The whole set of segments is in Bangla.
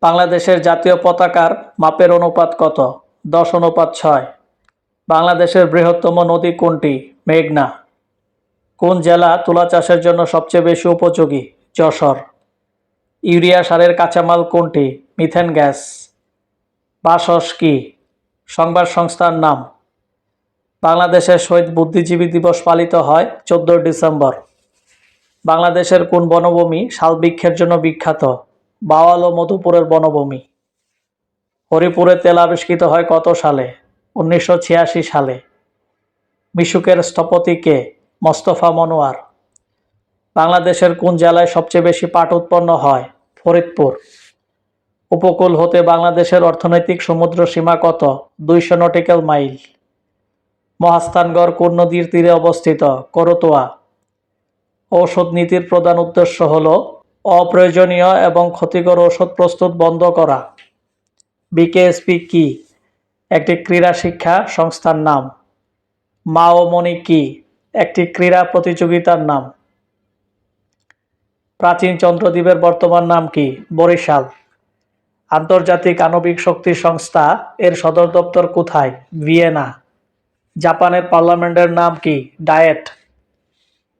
বাংলাদেশের জাতীয় পতাকার মাপের অনুপাত কত? 10:6। বাংলাদেশের বৃহত্তম নদী কোনটি? মেঘনা। কোন জেলা তুলা চাষের জন্য সবচেয়ে বেশি উপযোগী? যশোর। ইউরিয়া সারের কাঁচামাল কোনটি? Methane gas. বাসস কি? সংবাদ সংস্থার নাম। বাংলাদেশের শহীদ বুদ্ধিজীবী দিবস পালিত হয় 14 ডিসেম্বর। বাংলাদেশের কোন বনভূমি শালবৃক্ষের জন্য বিখ্যাত? বাওয়াল ও মধুপুরের বনভূমি। হরিপুরে তেল আবিষ্কৃত হয় কত সালে? 1986 সালে। মিশুকের স্থপতি কে? মোস্তফা মনোয়ার। বাংলাদেশের কোন জেলায় সবচেয়ে বেশি পাট উৎপন্ন হয়? ফরিদপুর। উপকূল হতে বাংলাদেশের অর্থনৈতিক সমুদ্র সীমা কত? 200 নটিক্যাল মাইল। মহাস্থানগড় কোন নদীর তীরে অবস্থিত? করতোয়া। ঔষধ নীতির প্রধান উদ্দেশ্য হল অপ্রয়োজনীয় এবং ক্ষতিকর ঔষধ প্রস্তুত বন্ধ করা। বিকেএসপি কি? একটি ক্রীড়া শিক্ষা সংস্থার নাম। মা ও মণি কি? একটি ক্রীড়া প্রতিযোগিতার নাম। প্রাচীন চন্দ্রদ্বীপের বর্তমান নাম কি? বরিশাল। আন্তর্জাতিক আণবিক শক্তি সংস্থা এর সদর দপ্তর কোথায়? ভিয়েনা। জাপানের পার্লামেন্টের নাম কি? ডায়েট।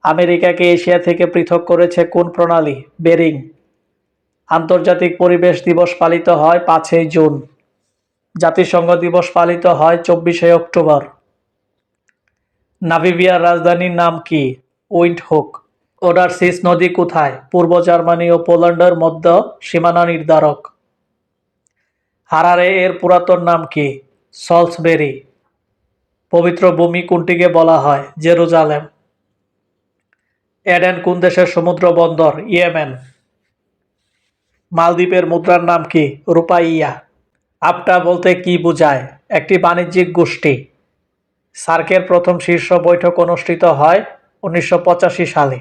আমেরিকাকে এশিয়া থেকে পৃথক করেছে কোন প্রণালী? বেরিং। আন্তর্জাতিক পরিবেশ দিবস পালিত হয় 5 জুন। জাতিসংঘ দিবস পালিত হয় 24 অক্টোবর। নামিবিয়ার রাজধানীর নাম কি? উইন্ডহুক। ওডারসিস নদী কোথায়? পূর্ব জার্মানি ও পোল্যান্ডের মধ্যে সীমানা নির্ধারক। হারারে এর পুরাতন নাম কি? সল্সবেরি। পবিত্র ভূমি কোনটিকে বলা হয়? জেরুজালেম। এডেন কোন দেশের সমুদ্র বন্দর? ইয়েমেন। মালদ্বীপের মুদ্রার নাম কি? রূপাইয়া। আপটা বলতে কি বোঝায়? একটি বাণিজ্যিক গোষ্ঠী। সার্কের প্রথম শীর্ষ বৈঠক অনুষ্ঠিত হয় 1985 সালে।